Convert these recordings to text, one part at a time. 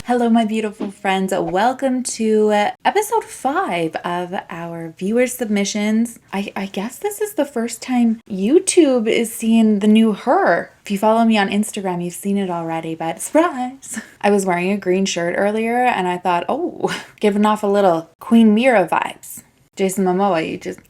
Hello, my beautiful friends. Welcome to episode 5 of our viewer submissions. I guess this is the first time YouTube is seeing the new her. If you follow me on Instagram, you've seen it already, but surprise! I was wearing a green shirt earlier and I thought, oh, giving off a little Queen Mira vibes. Jason Momoa, you just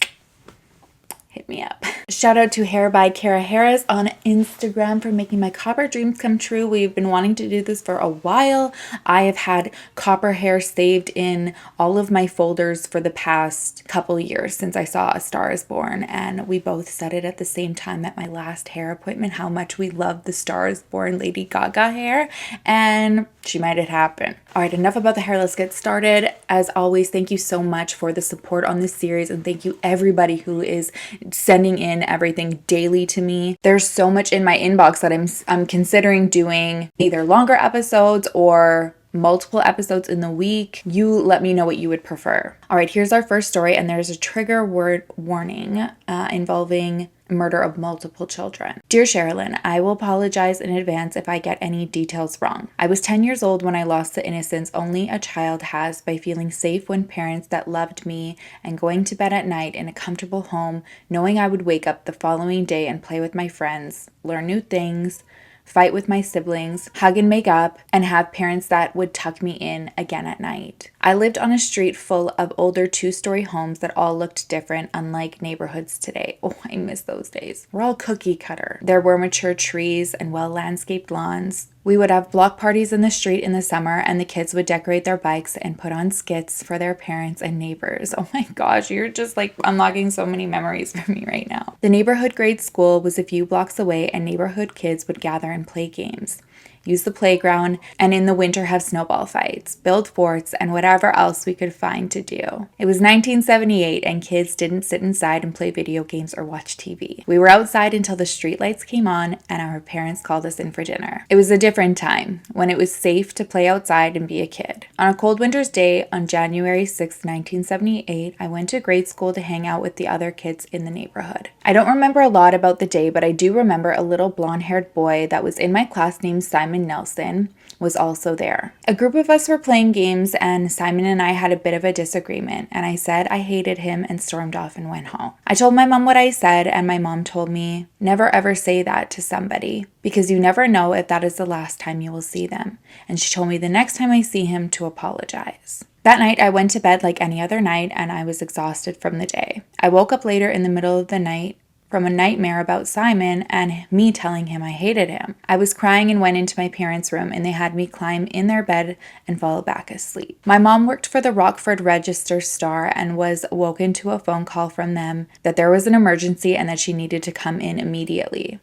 hit me up. Shout out to Hair by Cara Harris on Instagram for making my copper dreams come true. We've been wanting to do this for a while. I have had copper hair saved in all of my folders for the past couple years since I saw A Star is Born, and we both said it at the same time at my last hair appointment how much we love the Star is Born Lady Gaga hair, and she made it happen. All right, enough about the hair. Let's get started. As always, thank you so much for the support on this series, and thank you everybody who is sending in everything daily to me. There's so much in my inbox that I'm considering doing either longer episodes or multiple episodes in the week. You let me know what you would prefer. All right, here's our first story, and there's a trigger word warning involving murder of multiple children. Dear Sherilyn, I will apologize in advance if I get any details wrong. I was 10 years old when I lost the innocence only a child has by feeling safe when parents that loved me and going to bed at night in a comfortable home, knowing I would wake up the following day and play with my friends, learn new things, fight with my siblings, hug and make up, and have parents that would tuck me in again at night. I lived on a street full of older two-story homes that all looked different, unlike neighborhoods today. Oh, I miss those days. We're all cookie cutter. There were mature trees and well-landscaped lawns. We would have block parties in the street in the summer, and the kids would decorate their bikes and put on skits for their parents and neighbors. Oh my gosh, you're just like unlocking so many memories for me right now. The neighborhood grade school was a few blocks away, and neighborhood kids would gather and play games, use the playground, and in the winter have snowball fights, build forts, and whatever else we could find to do. It was 1978, and kids didn't sit inside and play video games or watch TV. We were outside until the streetlights came on, and our parents called us in for dinner. It was a different time, when it was safe to play outside and be a kid. On a cold winter's day, on January 6, 1978, I went to grade school to hang out with the other kids in the neighborhood. I don't remember a lot about the day, but I do remember a little blonde-haired boy that was in my class named Simon Nelson was also there. A group of us were playing games, and Simon and I had a bit of a disagreement, and I said I hated him and stormed off and went home. I told my mom what I said, and my mom told me, never ever say that to somebody, because you never know if that is the last time you will see them. And she told me the next time I see him to apologize. That night, I went to bed like any other night, and I was exhausted from the day. I woke up later in the middle of the night from a nightmare about Simon and me telling him I hated him. I was crying and went into my parents' room, and they had me climb in their bed and fall back asleep. My mom worked for the Rockford Register-Star and was woken to a phone call from them that there was an emergency and that she needed to come in immediately.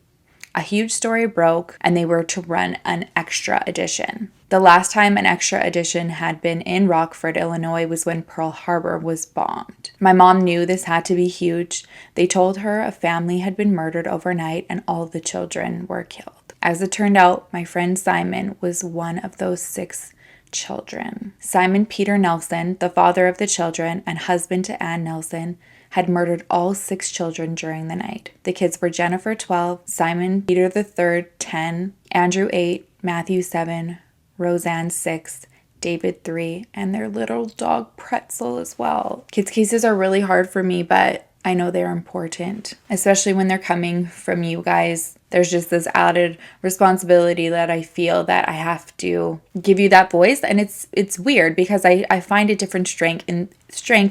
A huge story broke, and they were to run an extra edition. The last time an extra edition had been in Rockford, Illinois was when Pearl Harbor was bombed. My mom knew this had to be huge. They told her a family had been murdered overnight and all the children were killed. As it turned out, my friend Simon was one of those 6 children. Simon Peter Nelson, the father of the children and husband to Ann Nelson, had murdered all 6 children during the night. The kids were Jennifer 12, Simon Peter III 10, Andrew 8, Matthew 7, Roseanne 6, David 3, and their little dog Pretzel as well. Kids' cases are really hard for me, but I know they're important, especially when they're coming from you guys. There's just this added responsibility that I feel that I have to give you that voice. And it's weird because I find a different strength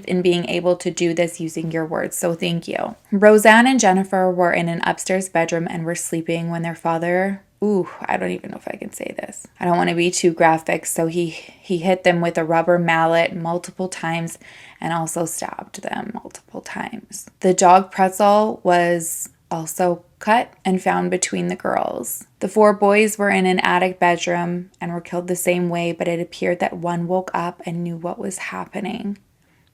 in being able to do this using your words. So thank you. Roseanne and Jennifer were in an upstairs bedroom and were sleeping when their father, I don't even know if I can say this. I don't want to be too graphic. So he hit them with a rubber mallet multiple times and also stabbed them multiple times. The dog Pretzel was also cut and found between the girls. The 4 boys were in an attic bedroom and were killed the same way, but it appeared that one woke up and knew what was happening.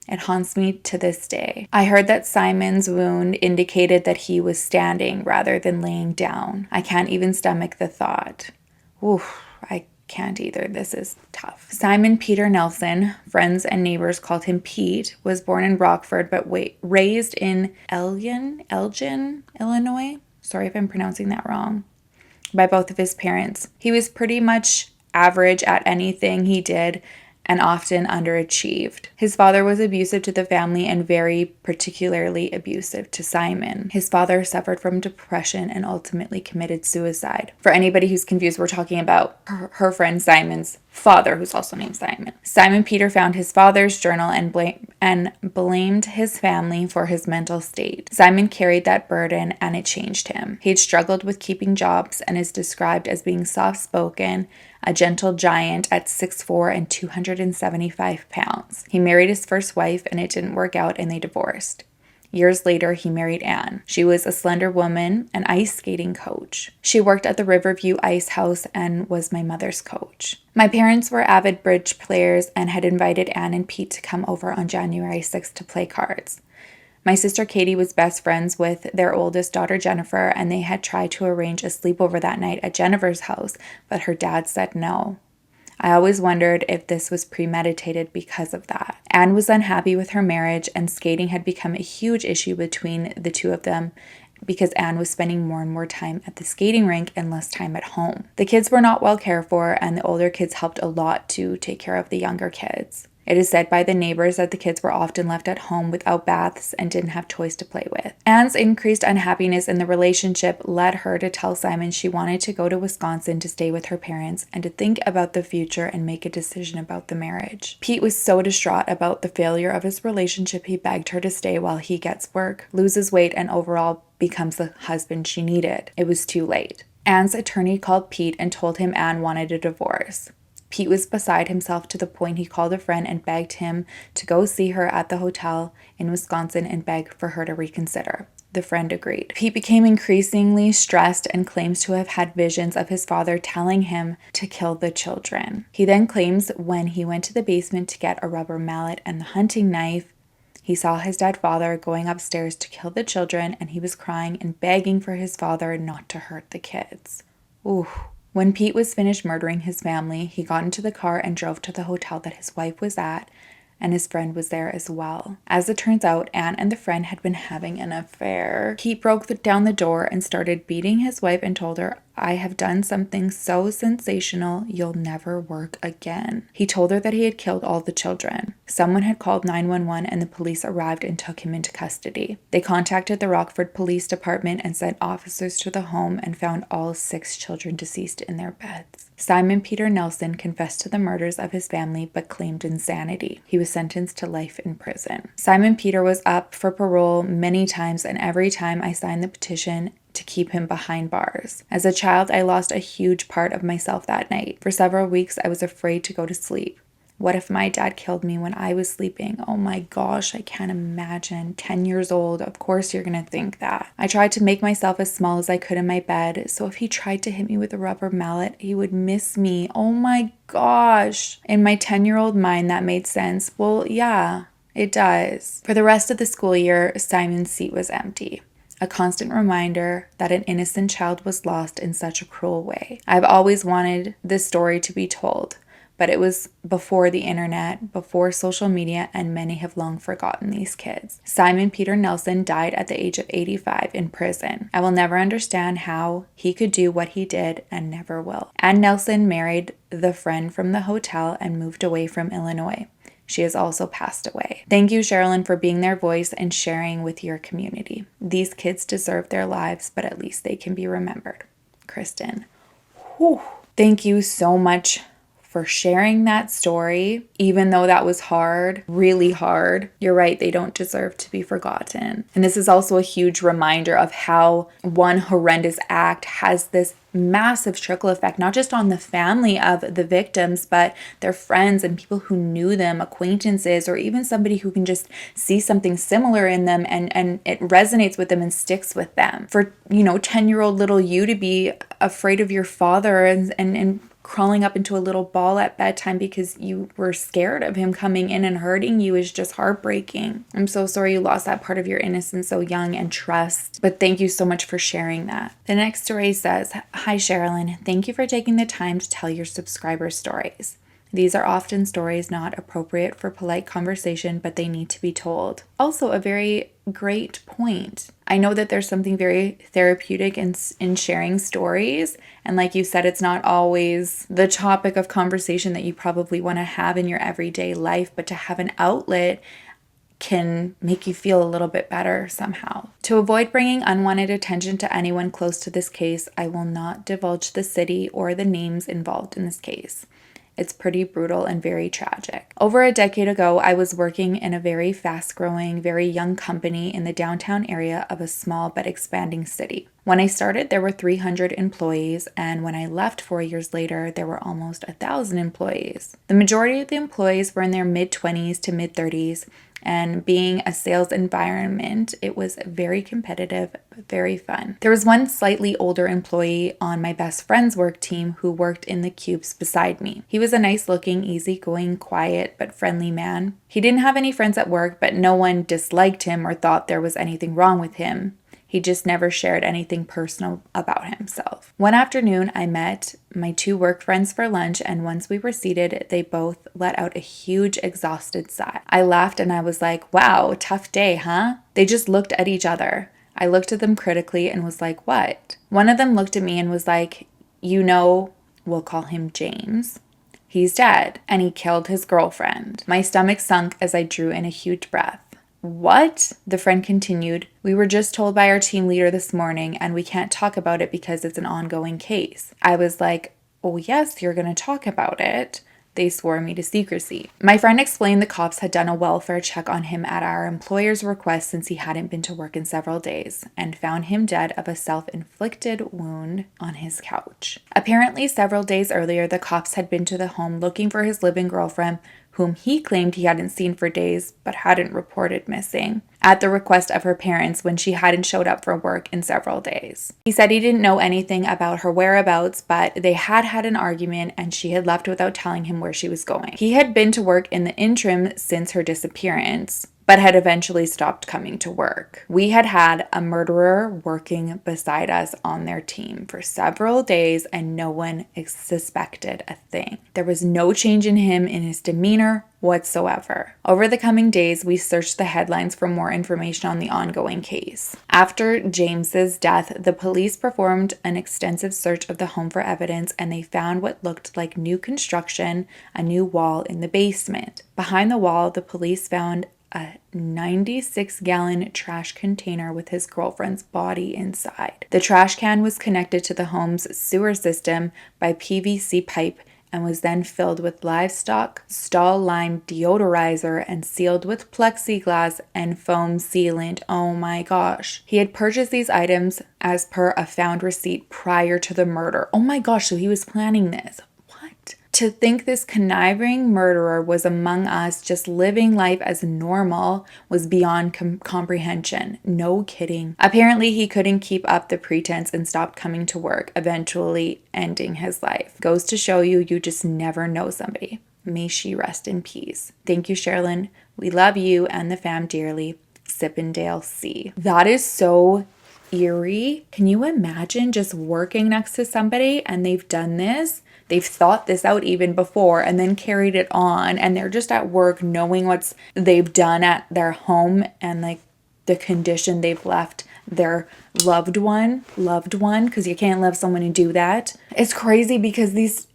It haunts me to this day. I heard that Simon's wound indicated that he was standing rather than laying down. I can't even stomach the thought. I can't either. This is tough. Simon Peter Nelson, friends and neighbors called him Pete, was born in Rockford but raised in Elgin, Illinois. Sorry if I'm pronouncing that wrong. By both of his parents. He was pretty much average at anything he did and often underachieved. His father was abusive to the family and very particularly abusive to Simon. His father suffered from depression and ultimately committed suicide. For anybody who's confused, we're talking about her friend Simon's father, who's also named Simon. Simon Peter found his father's journal and blamed his family for his mental state. Simon carried that burden and it changed him. He had struggled with keeping jobs and is described as being soft-spoken, a gentle giant at 6'4" and 275 pounds. He married his first wife and it didn't work out and they divorced. Years later, he married Anne. She was a slender woman, an ice skating coach. She worked at the Riverview Ice House and was my mother's coach. My parents were avid bridge players and had invited Anne and Pete to come over on January 6th to play cards. My sister Katie was best friends with their oldest daughter Jennifer, and they had tried to arrange a sleepover that night at Jennifer's house, but her dad said no. I always wondered if this was premeditated because of that. Anne was unhappy with her marriage, and skating had become a huge issue between the two of them because Anne was spending more and more time at the skating rink and less time at home. The kids were not well cared for, and the older kids helped a lot to take care of the younger kids. It is said by the neighbors that the kids were often left at home without baths and didn't have toys to play with. Anne's increased unhappiness in the relationship led her to tell Simon she wanted to go to Wisconsin to stay with her parents and to think about the future and make a decision about the marriage. Pete was so distraught about the failure of his relationship, he begged her to stay while he gets work, loses weight, and overall becomes the husband she needed. It was too late. Anne's attorney called Pete and told him Anne wanted a divorce. Pete was beside himself to the point he called a friend and begged him to go see her at the hotel in Wisconsin and beg for her to reconsider. The friend agreed. Pete became increasingly stressed and claims to have had visions of his father telling him to kill the children. He then claims when he went to the basement to get a rubber mallet and the hunting knife, he saw his dead father going upstairs to kill the children, and he was crying and begging for his father not to hurt the kids. Ooh. When Pete was finished murdering his family, he got into the car and drove to the hotel that his wife was at, and his friend was there as well. As it turns out, Anne and the friend had been having an affair. Pete broke down the door and started beating his wife and told her, "I have done something so sensational, you'll never work again." He told her that he had killed all the children. Someone had called 911 and the police arrived and took him into custody. They contacted the Rockford Police Department and sent officers to the home and found all 6 children deceased in their beds. Simon Peter Nelson confessed to the murders of his family but claimed insanity. He was sentenced to life in prison. Simon Peter was up for parole many times, and every time I signed the petition to keep him behind bars. As a child, I lost a huge part of myself that night. For several weeks, I was afraid to go to sleep. What if my dad killed me when I was sleeping? Oh my gosh, I can't imagine. 10 years old, of course you're gonna think that. I tried to make myself as small as I could in my bed, so if he tried to hit me with a rubber mallet, he would miss me. Oh my gosh. In my 10-year-old mind, that made sense. Well, yeah, it does. For the rest of the school year, Simon's seat was empty. A constant reminder that an innocent child was lost in such a cruel way. I've always wanted this story to be told, but it was before the internet, before social media, and many have long forgotten these kids. Simon Peter Nelson died at the age of 85 in prison. I will never understand how he could do what he did and never will. Ann Nelson married the friend from the hotel and moved away from Illinois. She has also passed away. Thank you, Sherilyn, for being their voice and sharing with your community. These kids deserve their lives, but at least they can be remembered. Kristen. Whew. Thank you so much for sharing that story, even though that was hard, really hard. You're right, they don't deserve to be forgotten. And this is also a huge reminder of how one horrendous act has this massive trickle effect, not just on the family of the victims, but their friends and people who knew them, acquaintances, or even somebody who can just see something similar in them and it resonates with them and sticks with them. For, 10-year-old little you to be afraid of your father and crawling up into a little ball at bedtime because you were scared of him coming in and hurting you is just heartbreaking. I'm so sorry you lost that part of your innocence so young and trust, but thank you so much for sharing that. The next story says, "Hi Sherilyn, thank you for taking the time to tell your subscriber stories. These are often stories not appropriate for polite conversation, but they need to be told. Also, a very great point. I know that there's something very therapeutic in sharing stories. And like you said, it's not always the topic of conversation that you probably want to have in your everyday life, but to have an outlet can make you feel a little bit better somehow. To avoid bringing unwanted attention to anyone close to this case, I will not divulge the city or the names involved in this case. It's pretty brutal and very tragic. Over a decade ago, I was working in a very fast-growing, very young company in the downtown area of a small but expanding city. When I started, there were 300 employees, and when I left 4 years later, there were almost 1,000 employees. The majority of the employees were in their mid-20s to mid-30s, and being a sales environment, it was very competitive, but very fun. There was one slightly older employee on my best friend's work team who worked in the cubes beside me. He was a nice-looking, easygoing, quiet, but friendly man. He didn't have any friends at work, but no one disliked him or thought there was anything wrong with him. He just never shared anything personal about himself. One afternoon, I met my 2 work friends for lunch, and once we were seated, they both let out a huge, exhausted sigh. I laughed and I was like, wow, tough day, huh? They just looked at each other. I looked at them critically and was like, what? One of them looked at me and was like, we'll call him James. He's dead, and he killed his girlfriend. My stomach sunk as I drew in a huge breath. What? The friend continued. We were just told by our team leader this morning, and we can't talk about it because it's an ongoing case. I was like, oh yes, you're going to talk about it. They swore me to secrecy. My friend explained the cops had done a welfare check on him at our employer's request since he hadn't been to work in several days, and found him dead of a self-inflicted wound on his couch. Apparently, several days earlier, the cops had been to the home looking for his living girlfriend, whom he claimed he hadn't seen for days but hadn't reported missing, at the request of her parents when she hadn't showed up for work in several days. He said he didn't know anything about her whereabouts, but they had had an argument and she had left without telling him where she was going. He had been to work in the interim since her disappearance, but had eventually stopped coming to work. We had had a murderer working beside us on their team for several days, and no one suspected a thing. There was no change in him in his demeanor whatsoever. Over the coming days, we searched the headlines for more information on the ongoing case. After James's death, the police performed an extensive search of the home for evidence, and they found what looked like new construction, a new wall in the basement. Behind the wall, the police found a 96-gallon trash container with his girlfriend's body inside. The trash can was connected to the home's sewer system by PVC pipe and was then filled with livestock stall lime deodorizer and sealed with plexiglass and foam sealant. Oh my gosh. He had purchased these items as per a found receipt prior to the murder. Oh my gosh, so he was planning this. To think this conniving murderer was among us just living life as normal was beyond comprehension. No kidding. Apparently, he couldn't keep up the pretense and stopped coming to work, eventually ending his life. Goes to show you, you just never know somebody. May she rest in peace. Thank you, Sherilyn. We love you and the fam dearly. Sippendale C. That is so eerie. Can you imagine just working next to somebody and they've done this? They've thought this out even before and then carried it on, and they're just at work knowing what they've done at their home and like the condition they've left their loved one, because you can't love someone and do that. It's crazy because these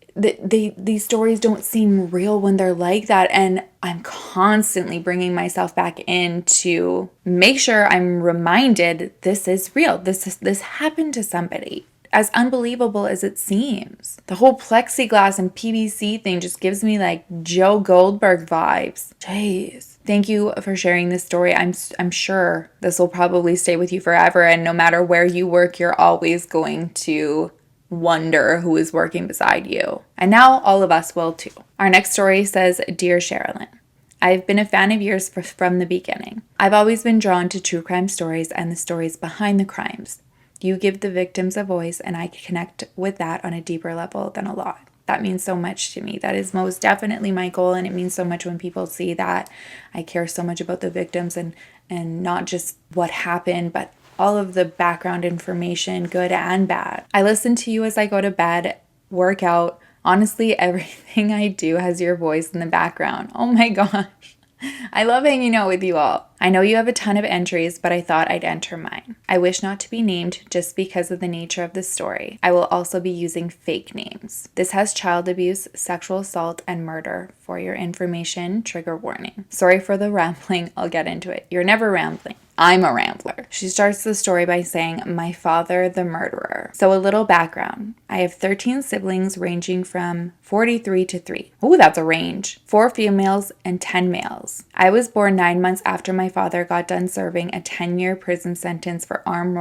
stories don't seem real when they're like that, and I'm constantly bringing myself back in to make sure I'm reminded this is real. This happened to somebody. As unbelievable as it seems. The whole plexiglass and PVC thing just gives me like Joe Goldberg vibes. Jeez. Thank you for sharing this story. I'm sure this will probably stay with you forever, and no matter where you work, you're always going to wonder who is working beside you. And now all of us will too. Our next story says, Dear Sherilyn, I've been a fan of yours from the beginning. I've always been drawn to true crime stories and the stories behind the crimes. You give the victims a voice, and I connect with that on a deeper level than a lot. That means so much to me. That is most definitely my goal, and it means so much when people see that I care so much about the victims and not just what happened, but all of the background information, good and bad. I listen to you as I go to bed, work out, Honestly, everything I do has your voice in the background. Oh my gosh. I love hanging out with you all. I know you have a ton of entries, but I thought I'd enter mine. I wish not to be named just because of the nature of the story. I will also be using fake names. This has child abuse, sexual assault, and murder. For your information, trigger warning. Sorry for the rambling. I'll get into it. You're never rambling. I'm a rambler. She starts the story by saying, my father, the murderer. So a little background. I have 13 siblings ranging from 43 to 3. Ooh, that's a range. 4 females and 10 males. I was born 9 months after my father got done serving a 10-year prison sentence for armed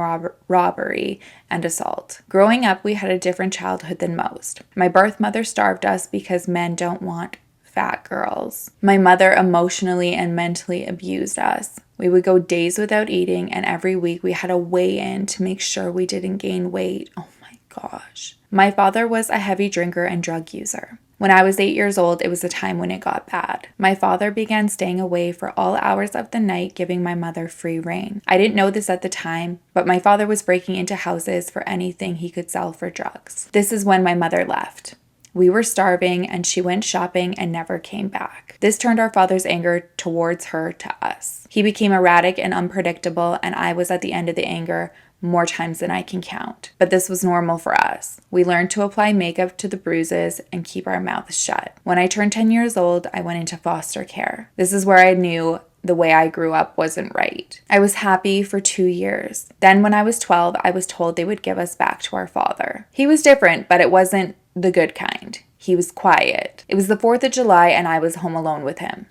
robbery and assault. Growing up, we had a different childhood than most. My birth mother starved us because men don't want fat girls. My mother emotionally and mentally abused us. We would go days without eating, and every week we had a weigh-in to make sure we didn't gain weight. Oh my gosh. My father was a heavy drinker and drug user. When I was 8 years old, it was a time when it got bad. My father began staying away for all hours of the night, giving my mother free rein. I didn't know this at the time, but my father was breaking into houses for anything he could sell for drugs. This is when my mother left. We were starving and she went shopping and never came back. This turned our father's anger towards her to us. He became erratic and unpredictable, and I was at the end of the anger more times than I can count. But this was normal for us. We learned to apply makeup to the bruises and keep our mouths shut. When I turned 10 years old, I went into foster care. This is where I knew the way I grew up wasn't right. I was happy for 2 years. Then when I was 12, I was told they would give us back to our father. He was different, but it wasn't the good kind. He was quiet. It was the 4th of July and I was home alone with him.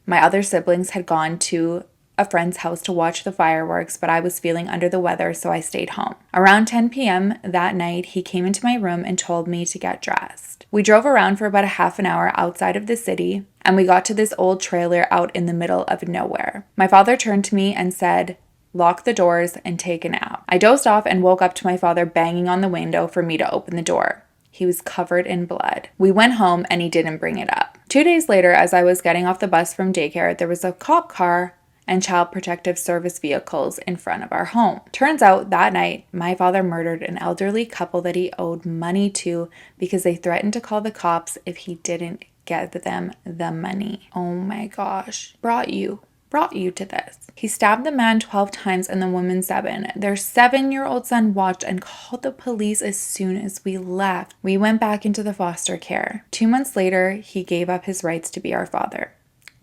My other siblings had gone to a friend's house to watch the fireworks, but I was feeling under the weather, so I stayed home. Around 10 p.m. that night, he came into my room and told me to get dressed. We drove around for about a half an hour outside of the city, and we got to this old trailer out in the middle of nowhere. My father turned to me and said, "Lock the doors and take a nap." I dozed off and woke up to my father banging on the window for me to open the door. He was covered in blood. We went home and he didn't bring it up. 2 days later, as I was getting off the bus from daycare, there was a cop car and child protective service vehicles in front of our home. Turns out that night, my father murdered an elderly couple that he owed money to because they threatened to call the cops if he didn't get them the money. Oh my gosh. Brought you to this. He stabbed the man 12 times and the woman 7. Their 7-year-old son watched and called the police as soon as we left. We went back into the foster care. 2 months later, he gave up his rights to be our father.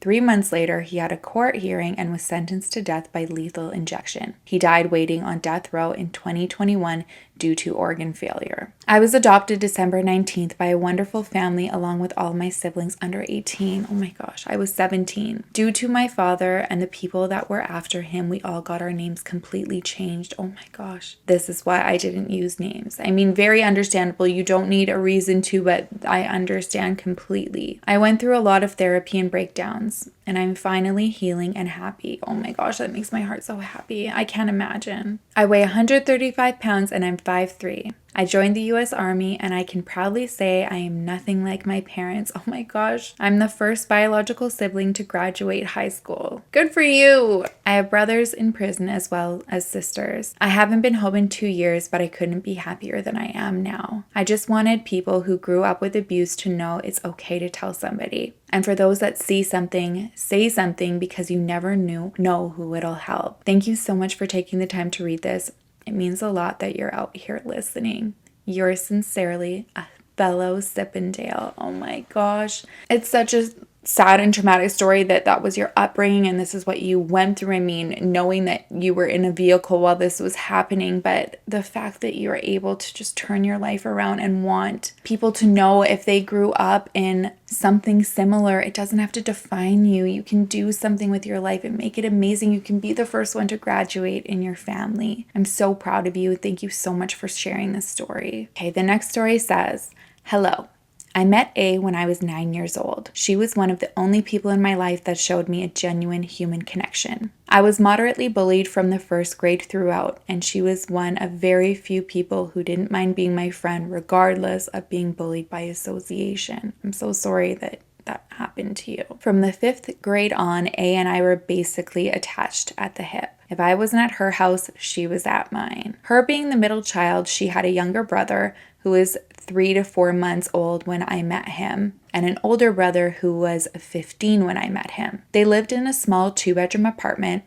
3 months later, he had a court hearing and was sentenced to death by lethal injection. He died waiting on death row in 2021 due to organ failure. I was adopted December 19th by a wonderful family along with all my siblings under 18. Oh my gosh, I was 17. Due to my father and the people that were after him, we all got our names completely changed. Oh my gosh. This is why I didn't use names. I mean, very understandable. You don't need a reason to, but I understand completely. I went through a lot of therapy and breakdowns, and I'm finally healing and happy. Oh my gosh, that makes my heart so happy. I can't imagine. I weigh 135 pounds and I'm 5'3". I joined the U.S. Army and I can proudly say I am nothing like my parents. Oh my gosh. I'm the first biological sibling to graduate high school. Good for you. I have brothers in prison as well as sisters. I haven't been home in 2 years, but I couldn't be happier than I am now. I just wanted people who grew up with abuse to know it's okay to tell somebody. And for those that see something, say something because you never know who it'll help. Thank you so much for taking the time to read this. It means a lot that you're out here listening. Yours sincerely, a fellow Sippendale. Oh my gosh. It's such a sad and traumatic story that was your upbringing and this is what you went through. I mean, knowing that you were in a vehicle while this was happening, but the fact that you were able to just turn your life around and want people to know if they grew up in something similar, it doesn't have to define you. You can do something with your life and make it amazing. You can be the first one to graduate in your family. I'm so proud of you. Thank you so much for sharing this story. Okay, the next story says, "Hello. I met A when I was 9 years old. She was one of the only people in my life that showed me a genuine human connection. I was moderately bullied from the first grade throughout, and she was one of very few people who didn't mind being my friend regardless of being bullied by association." I'm so sorry that happened to you. From the 5th grade on, A and I were basically attached at the hip. If I wasn't at her house, she was at mine. Her being the middle child, she had a younger brother who was 3 to 4 months old when I met him, and an older brother who was 15 when I met him. They lived in a small 2-bedroom apartment,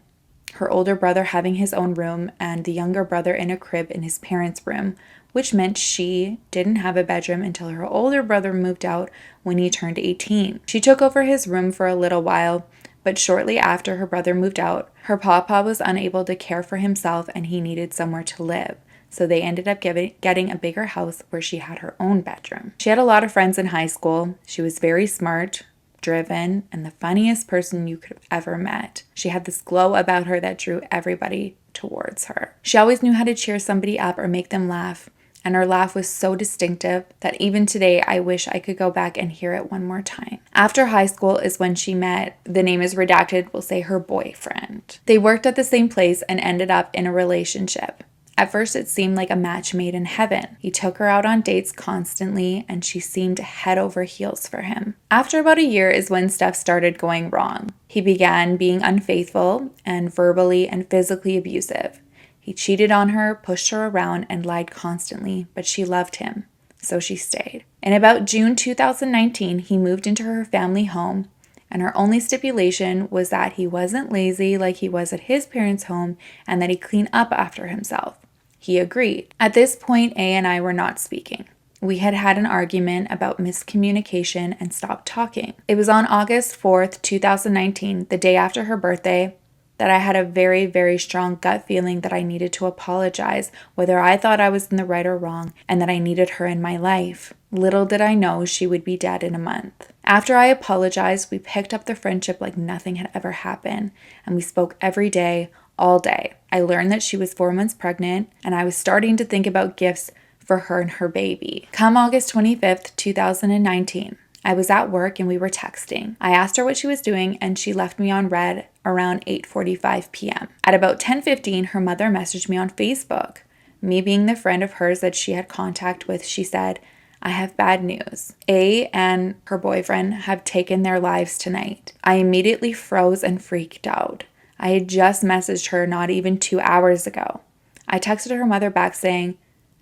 her older brother having his own room and the younger brother in a crib in his parents' room, which meant she didn't have a bedroom until her older brother moved out when he turned 18. She took over his room for a little while, but shortly after her brother moved out, her papa was unable to care for himself and he needed somewhere to live. So they ended up getting a bigger house where she had her own bedroom. She had a lot of friends in high school. She was very smart, driven, and the funniest person you could have ever met. She had this glow about her that drew everybody towards her. She always knew how to cheer somebody up or make them laugh, and her laugh was so distinctive that even today I wish I could go back and hear it one more time. After high school is when she met, the name is redacted, we'll say her boyfriend. They worked at the same place and ended up in a relationship. At first, it seemed like a match made in heaven. He took her out on dates constantly, and she seemed head over heels for him. After about a year is when stuff started going wrong. He began being unfaithful and verbally and physically abusive. He cheated on her, pushed her around, and lied constantly, but she loved him, so she stayed. In about June 2019, he moved into her family home, and her only stipulation was that he wasn't lazy like he was at his parents' home and that he clean up after himself. He agreed. At this point, A and I were not speaking. We had had an argument about miscommunication and stopped talking. It was on August 4th, 2019, the day after her birthday, that I had a very, very strong gut feeling that I needed to apologize, whether I thought I was in the right or wrong, and that I needed her in my life. Little did I know she would be dead in a month. After I apologized, we picked up the friendship like nothing had ever happened, and we spoke every day, all day. I learned that she was 4 months pregnant, and I was starting to think about gifts for her and her baby. Come August 25th, 2019, I was at work and we were texting. I asked her what she was doing and she left me on read around 8:45 p.m. At about 10:15, her mother messaged me on Facebook. Me being the friend of hers that she had contact with, she said, "I have bad news. A and her boyfriend have taken their lives tonight." I immediately froze and freaked out. I had just messaged her not even 2 hours ago. I texted her mother back saying,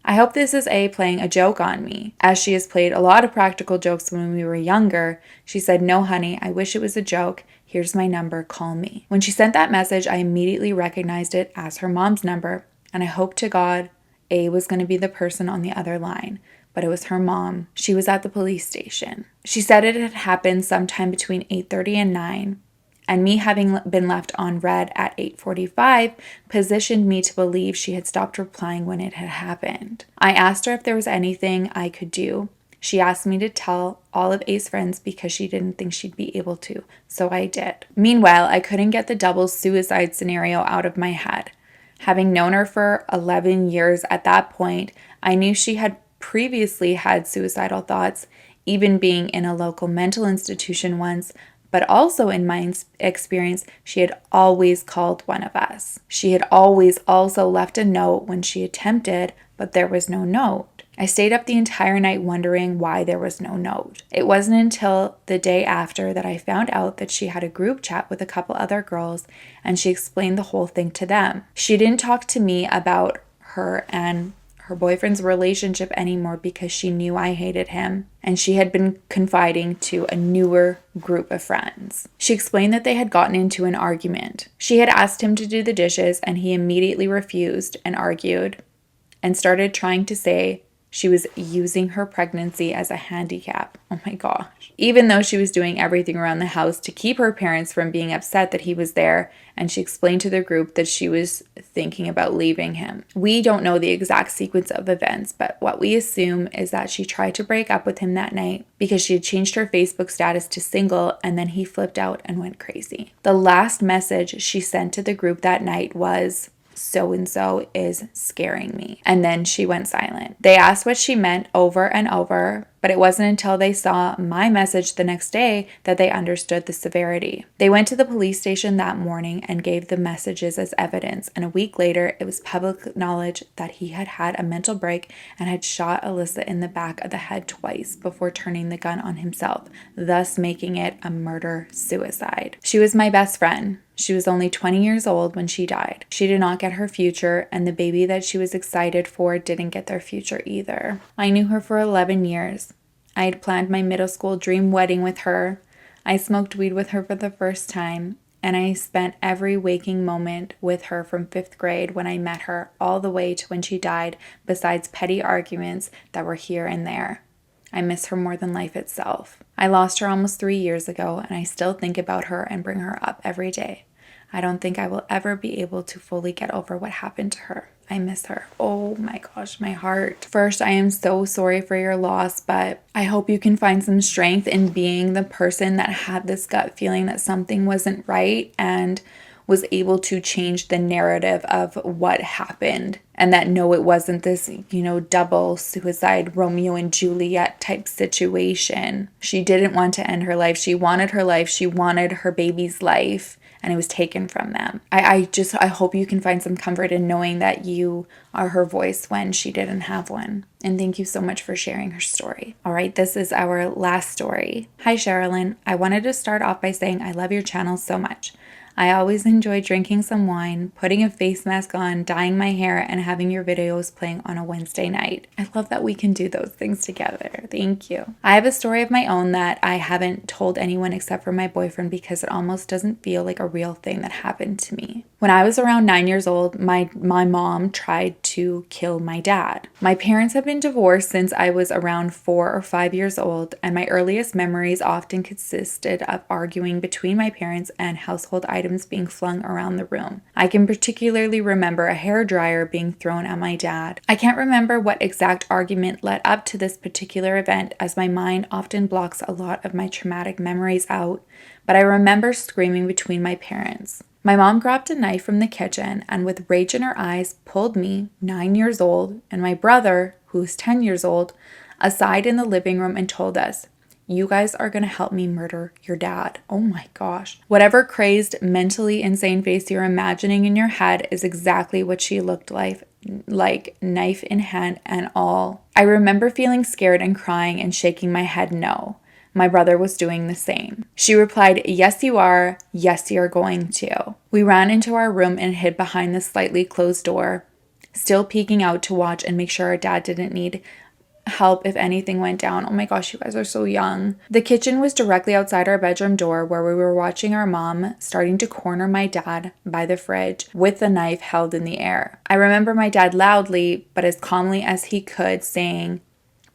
"I hope this is A playing a joke on me." As she has played a lot of practical jokes when we were younger, she said, "No, honey, I wish it was a joke. Here's my number, call me." When she sent that message, I immediately recognized it as her mom's number, and I hoped to God A was going to be the person on the other line, but it was her mom. She was at the police station. She said it had happened sometime between 8:30 and 9. And me having been left on read at 8:45 positioned me to believe she had stopped replying when it had happened. I asked her if there was anything I could do. She asked me to tell all of A's friends because she didn't think she'd be able to, so I did. Meanwhile, I couldn't get the double suicide scenario out of my head. Having known her for 11 years at that point, I knew she had previously had suicidal thoughts, even being in a local mental institution once, but also in my experience, she had always called one of us. She had always also left a note when she attempted, but there was no note. I stayed up the entire night wondering why there was no note. It wasn't until the day after that I found out that she had a group chat with a couple other girls, and she explained the whole thing to them. She didn't talk to me about her and her boyfriend's relationship anymore because she knew I hated him, and she had been confiding to a newer group of friends. She explained that they had gotten into an argument. She had asked him to do the dishes and he immediately refused and argued and started trying to say she was using her pregnancy as a handicap. Oh my gosh. Even though she was doing everything around the house to keep her parents from being upset that he was there, and she explained to the group that she was thinking about leaving him. We don't know the exact sequence of events, but what we assume is that she tried to break up with him that night because she had changed her Facebook status to single, and then he flipped out and went crazy. The last message she sent to the group that night was, "So-and-so is scaring me." And then she went silent. They asked what she meant over and over, but it wasn't until they saw my message the next day that they understood the severity. They went to the police station that morning and gave the messages as evidence, and a week later, it was public knowledge that he had had a mental break and had shot Alyssa in the back of the head twice before turning the gun on himself, thus making it a murder-suicide. She was my best friend. She was only 20 years old when she died. She did not get her future, and the baby that she was excited for didn't get their future either. I knew her for 11 years. I had planned my middle school dream wedding with her. I smoked weed with her for the first time, and I spent every waking moment with her from 5th grade when I met her all the way to when she died, besides petty arguments that were here and there. I miss her more than life itself. I lost her almost 3 years ago, and I still think about her and bring her up every day. I don't think I will ever be able to fully get over what happened to her. I miss her. Oh my gosh, my heart. First, I am so sorry for your loss, but I hope you can find some strength in being the person that had this gut feeling that something wasn't right and was able to change the narrative of what happened. And that no, it wasn't this, double suicide Romeo and Juliet type situation. She didn't want to end her life. She wanted her life. She wanted her baby's life. And it was taken from them. I hope you can find some comfort in knowing that you are her voice when she didn't have one. And thank you so much for sharing her story. All right, this is our last story. Hi, Sherilyn. I wanted to start off by saying I love your channel so much. I always enjoy drinking some wine, putting a face mask on, dyeing my hair, and having your videos playing on a Wednesday night. I love that we can do those things together. Thank you. I have a story of my own that I haven't told anyone except for my boyfriend because it almost doesn't feel like a real thing that happened to me. When I was around 9 years old, my mom tried to kill my dad. My parents have been divorced since I was around 4 or 5 years old, and my earliest memories often consisted of arguing between my parents and household items being flung around the room. I can particularly remember a hairdryer being thrown at my dad. I can't remember what exact argument led up to this particular event, as my mind often blocks a lot of my traumatic memories out, but I remember screaming between my parents. My mom grabbed a knife from the kitchen and with rage in her eyes pulled me, 9 years old, and my brother, who was 10 years old, aside in the living room and told us, "You guys are going to help me murder your dad." Oh my gosh. Whatever crazed, mentally insane face you're imagining in your head is exactly what she looked like knife in hand and all. I remember feeling scared and crying and shaking my head no. My brother was doing the same. She replied, "Yes, you are. Yes, you're going to." We ran into our room and hid behind the slightly closed door, still peeking out to watch and make sure our dad didn't need help if anything went down. Oh my gosh, you guys are so young. The kitchen was directly outside our bedroom door where we were watching our mom starting to corner my dad by the fridge with the knife held in the air. I remember my dad loudly, but as calmly as he could, saying,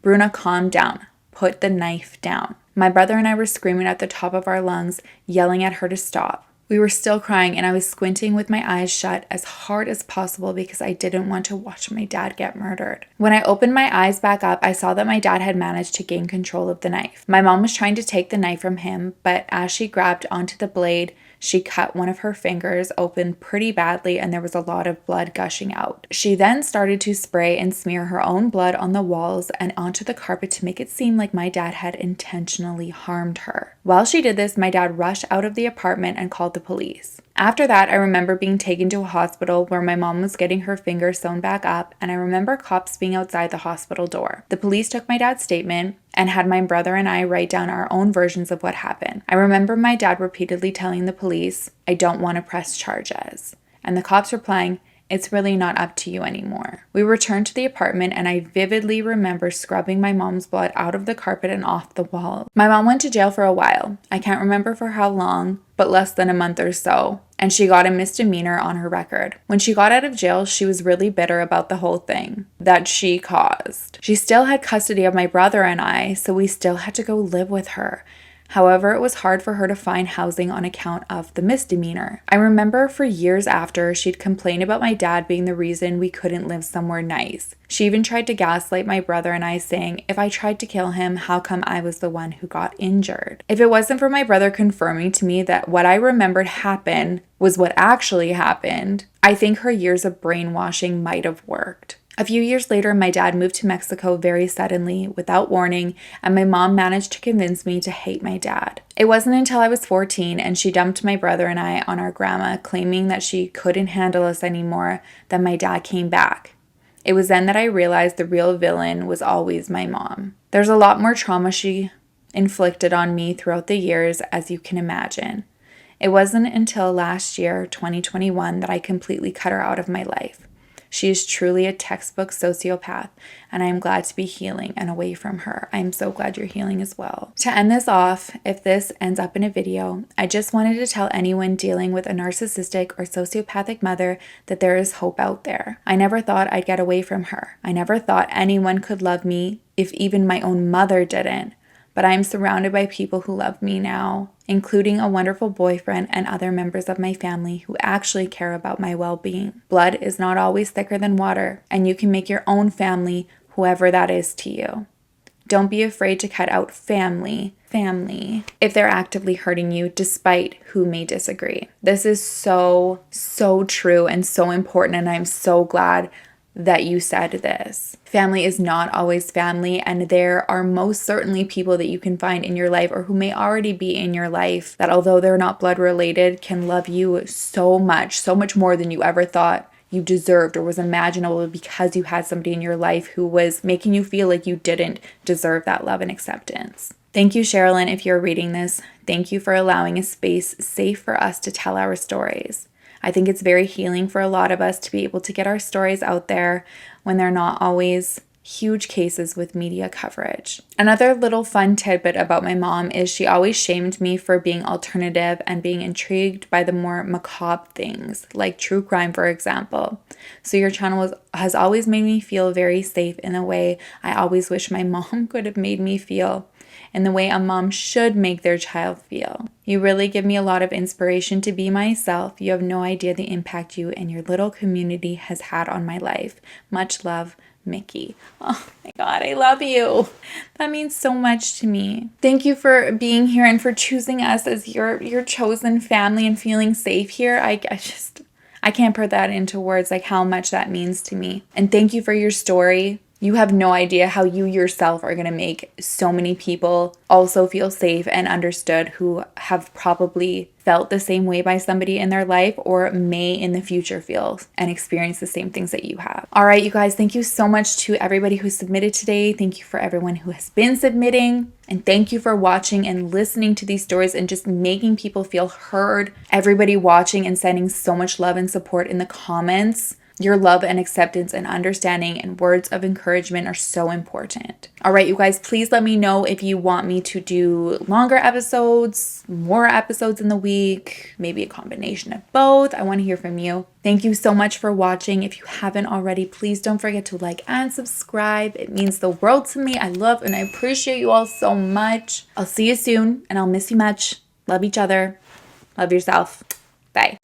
"Bruna, calm down. Put the knife down." My brother and I were screaming at the top of our lungs, yelling at her to stop. We were still crying, and I was squinting with my eyes shut as hard as possible because I didn't want to watch my dad get murdered. When I opened my eyes back up, I saw that my dad had managed to gain control of the knife. My mom was trying to take the knife from him, but as she grabbed onto the blade, she cut one of her fingers open pretty badly and there was a lot of blood gushing out. She then started to spray and smear her own blood on the walls and onto the carpet to make it seem like my dad had intentionally harmed her. While she did this, my dad rushed out of the apartment and called the police. After that, I remember being taken to a hospital where my mom was getting her finger sewn back up, and I remember cops being outside the hospital door. The police took my dad's statement and had my brother and I write down our own versions of what happened. I remember my dad repeatedly telling the police, "I don't want to press charges," and the cops replying, "It's really not up to you anymore." We returned to the apartment and I vividly remember scrubbing my mom's blood out of the carpet and off the wall. My mom went to jail for a while. I can't remember for how long, but less than a month or so, and she got a misdemeanor on her record. When she got out of jail, she was really bitter about the whole thing that she caused. She still had custody of my brother and I, so we still had to go live with her. However, it was hard for her to find housing on account of the misdemeanor. I remember for years after, she'd complain about my dad being the reason we couldn't live somewhere nice. She even tried to gaslight my brother and I, saying, if I tried to kill him, how come I was the one who got injured? If it wasn't for my brother confirming to me that what I remembered happened was what actually happened, I think her years of brainwashing might have worked. A few years later, my dad moved to Mexico very suddenly, without warning, and my mom managed to convince me to hate my dad. It wasn't until I was 14 and she dumped my brother and I on our grandma, claiming that she couldn't handle us anymore, that my dad came back. It was then that I realized the real villain was always my mom. There's a lot more trauma she inflicted on me throughout the years, as you can imagine. It wasn't until last year, 2021, that I completely cut her out of my life. She is truly a textbook sociopath, and I am glad to be healing and away from her. I am so glad you're healing as well. To end this off, if this ends up in a video, I just wanted to tell anyone dealing with a narcissistic or sociopathic mother that there is hope out there. I never thought I'd get away from her. I never thought anyone could love me if even my own mother didn't. But I am surrounded by people who love me now, including a wonderful boyfriend and other members of my family who actually care about my well-being. Blood is not always thicker than water, and you can make your own family, whoever that is to you. Don't be afraid to cut out family, if they're actively hurting you, despite who may disagree. This is so true and so important, and I'm so glad that you said this. Family is not always family, and there are most certainly people that you can find in your life or who may already be in your life that, although they're not blood related, can love you so much more than you ever thought you deserved or was imaginable, because you had somebody in your life who was making you feel like you didn't deserve that love and acceptance. Thank you, Sherilyn, if you're reading this. Thank you for allowing a space safe for us to tell our stories. I think it's very healing for a lot of us to be able to get our stories out there when they're not always huge cases with media coverage. Another little fun tidbit about my mom is she always shamed me for being alternative and being intrigued by the more macabre things, like true crime, for example. So your channel has always made me feel very safe in a way I always wish my mom could have made me feel, in the way a mom should make their child feel. You really give me a lot of inspiration to be myself. You have no idea the impact you and your little community has had on my life. Much love, Mickey. Oh my God, I love you. That means so much to me. Thank you for being here and for choosing us as your chosen family and feeling safe here. I can't put that into words, like how much that means to me. And thank you for your story. You have no idea how you yourself are going to make so many people also feel safe and understood who have probably felt the same way by somebody in their life or may in the future feel and experience the same things that you have. All right, you guys, thank you so much to everybody who submitted today. Thank you for everyone who has been submitting. And thank you for watching and listening to these stories and just making people feel heard. Everybody watching and sending so much love and support in the comments. Your love and acceptance and understanding and words of encouragement are so important. All right, you guys, please let me know if you want me to do longer episodes, more episodes in the week, maybe a combination of both. I want to hear from you. Thank you so much for watching. If you haven't already, please don't forget to like and subscribe. It means the world to me. I love and I appreciate you all so much. I'll see you soon, and I'll miss you much. Love each other. Love yourself. Bye.